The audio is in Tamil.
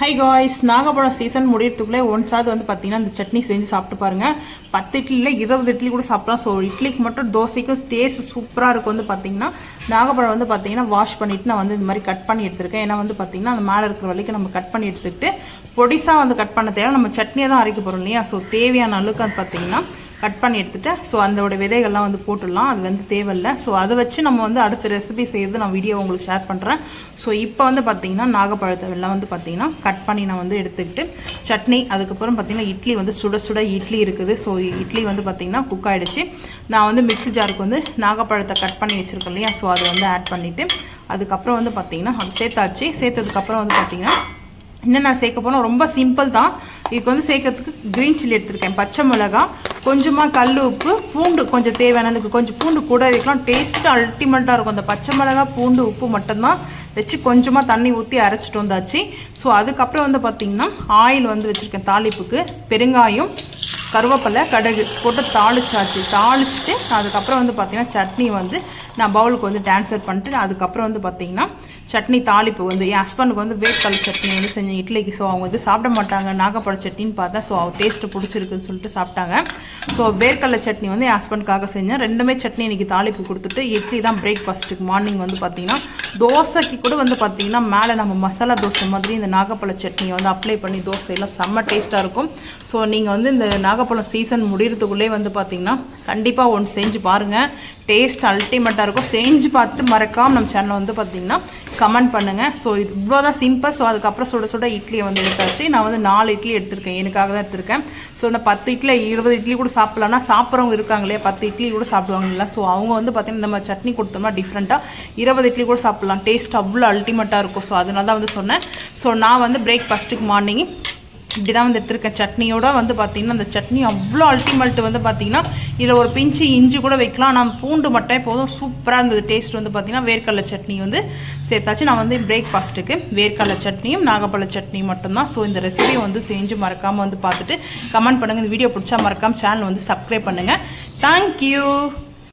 ஹை காய்ஸ், நாகப்பழம் சீசன் முடியறதுக்குள்ளே ஒன்ஸாவது வந்து பார்த்தீங்கன்னா இந்த சட்னி செஞ்சு சாப்பிட்டு பாருங்கள். 10 இட்லியில் 20 இட்லி கூட சாப்பிடலாம். ஸோ இட்லிக்கு மட்டும் தோசைக்கும் டேஸ்ட் சூப்பராக இருக்கும். வந்து பார்த்தீங்கன்னா நாகப்பழம் வந்து பார்த்தீங்கன்னா வாஷ் பண்ணிவிட்டு நான் வந்து இந்த மாதிரி கட் பண்ணி எடுத்துருக்கேன். ஏன்னா வந்து பார்த்தீங்கன்னா அந்த மேலே இருக்கிற வரைக்கும் நம்ம கட் பண்ணி எடுத்துக்கிட்டு பொடிசாக வந்து கட் பண்ண தேவை. நம்ம சட்னியை தான் அரைக்க போகிறோம் இல்லையா? ஸோ தேவையான அளவுக்கு அது பார்த்தீங்கன்னா கட் பண்ணி எடுத்துகிட்டு ஸோ அதோட விதைகள்லாம் வந்து போட்டுடலாம். அது வந்து தேவையில்லை. ஸோ அதை வச்சு நம்ம வந்து அடுத்த ரெசிபி செய்கிறது நான் வீடியோ உங்களுக்கு ஷேர் பண்ணுறேன். ஸோ இப்போ வந்து பார்த்திங்கன்னா நாகப்பழத்தை எல்லாம் வந்து பார்த்திங்கன்னா கட் பண்ணி நான் வந்து எடுத்துக்கிட்டு சட்னி, அதுக்கப்புறம் பார்த்திங்கன்னா இட்லி வந்து சுட சுட இட்லி இருக்குது. ஸோ இட்லி வந்து பார்த்திங்கன்னா குக் ஆகிடுச்சு. நான் வந்து மிக்ஸி ஜாருக்கு வந்து நாகப்பழத்தை கட் பண்ணி வச்சுருக்கேன் இல்லையா? ஸோ அதை வந்து ஆட் பண்ணிவிட்டு அதுக்கப்புறம் வந்து பார்த்திங்கன்னா அது சேர்த்தாச்சு. சேர்த்ததுக்கப்புறம் வந்து பார்த்திங்கன்னா இன்னும் நான் சேர்க்க போனால் ரொம்ப சிம்பிள் தான். இதுக்கு வந்து சேர்க்கறதுக்கு க்ரீன் சில்லி எடுத்திருக்கேன், பச்சை மிளகா, கொஞ்சமாக கல் உப்பு, பூண்டு கொஞ்சம் தேவையானதுக்கு கொஞ்சம் பூண்டு கூட வைக்கலாம். டேஸ்ட்டு அல்டிமேட்டாக இருக்கும். அந்த பச்சை மிளகா, பூண்டு, உப்பு மட்டும்தான் வச்சு கொஞ்சமாக தண்ணி ஊற்றி அரைச்சிட்டு வந்தாச்சு. ஸோ அதுக்கப்புறம் வந்து பார்த்திங்கன்னா ஆயில் வந்து வச்சுருக்கேன் தாளிப்புக்கு. பெருங்காயம், கருவேப்பிலை, கடுகு போட்டு தாளிச்சிட்டு அதுக்கப்புறம் வந்து பார்த்திங்கன்னா சட்னி வந்து நான் பவுலுக்கு வந்து ட்ரான்ஸ்ஃபர் பண்ணிட்டு அதுக்கப்புறம் வந்து பார்த்திங்கன்னா சட்னி தாளிப்பு வந்து என் ஹஸ்பண்டுக்கு வந்து வேர்க்கடலை சட்னி வந்து செஞ்சேன் இட்லிக்கு. ஸோ அவங்க வந்து சாப்பிட மாட்டாங்க நாகப்பழ சட்னின்னு பார்த்தா. ஸோ அவங்க டேஸ்ட்டு பிடிச்சிருக்குன்னு சொல்லிட்டு சாப்பிட்டாங்க. ஸோ வேர்க்கடலை சட்னி வந்து என் ஹஸ்பண்டுக்காக செஞ்சேன். ரெண்டுமே சட்னி இன்றைக்கி தாளிப்பு கொடுத்துட்டு இட்லி தான் பிரேக்ஃபாஸ்ட்டுக்கு. மார்னிங் வந்து பார்த்திங்கன்னா தோசைக்கு கூட வந்து பார்த்திங்கன்னா மேலே நம்ம மசாலா தோசை மாதிரி இந்த நாகப்பழ சட்னியை வந்து அப்ளை பண்ணி தோசையெல்லாம் செம்ம டேஸ்ட்டாக இருக்கும். ஸோ நீங்கள் வந்து இந்த நாகப்பழம் சீசன் முடிகிறதுக்குள்ளே வந்து பார்த்திங்கன்னா கண்டிப்பாக ஒன்று செஞ்சு பாருங்கள். டேஸ்ட் அல்டிமேட்டாக இருக்கும். செஞ்சு பார்த்துட்டு மறக்காமல் நம்ம சேனலை வந்து பார்த்திங்கன்னா கமெண்ட் பண்ணுங்கள். ஸோ இது இவ்வளோதான் சிம்பிள். ஸோ அதுக்கப்புறம் சுட சுட இட்லியை வந்து எடுத்தாச்சு. நான் வந்து 4 இட்லி எடுத்திருக்கேன், எனக்காக தான் எடுத்திருக்கேன். ஸோ நான் 10 இட்லி 20 இட்லி கூட சாப்பிட்லான்னா சாப்பிட்றவங்க இருக்காங்க இல்லையா, 10 இட்லி கூட சாப்பிடுவாங்கல்ல. ஸோ அவங்க வந்து பார்த்திங்கன்னா இந்த மாதிரி சட்னி கொடுத்தோம்னா டிஃப்ரெண்ட்டாக 20 இட்லி கூட சாப்பிட்லாம். டேஸ்ட் அவ்வளோ அல்டிமேட்டாக இருக்கும். ஸோ அதனால தான் வந்து சொன்னேன். ஸோ நான் வந்து பிரேக்ஃபாஸ்ட்டுக்கு மார்னிங் இப்படி தான் வந்து எடுத்துருக்கேன். சட்னியோட வந்து பார்த்திங்கன்னா அந்த சட்னி அவ்வளோ அல்டிமேட். வந்து பார்த்திங்கன்னா இதில் ஒரு பிஞ்சு இஞ்சி கூட வைக்கலாம். நான் பூண்டு மட்டும் போதும், சூப்பராக இருந்தது டேஸ்ட். வந்து பார்த்திங்கன்னா வேர்க்கடலை சட்னி வந்து சேர்த்தாச்சு. நான் வந்து பிரேக்ஃபாஸ்ட்டுக்கு வேர்க்கடலை சட்னியும் நாகப்பழ சட்னியும் மட்டும்தான். ஸோ இந்த ரெசிபியை வந்து செஞ்சு மறக்காமல் வந்து பார்த்துட்டு கமெண்ட் பண்ணுங்கள். இந்த வீடியோ பிடிச்சா மறக்காமல் சேனல் வந்து சப்ஸ்கிரைப் பண்ணுங்கள். தேங்க்யூ.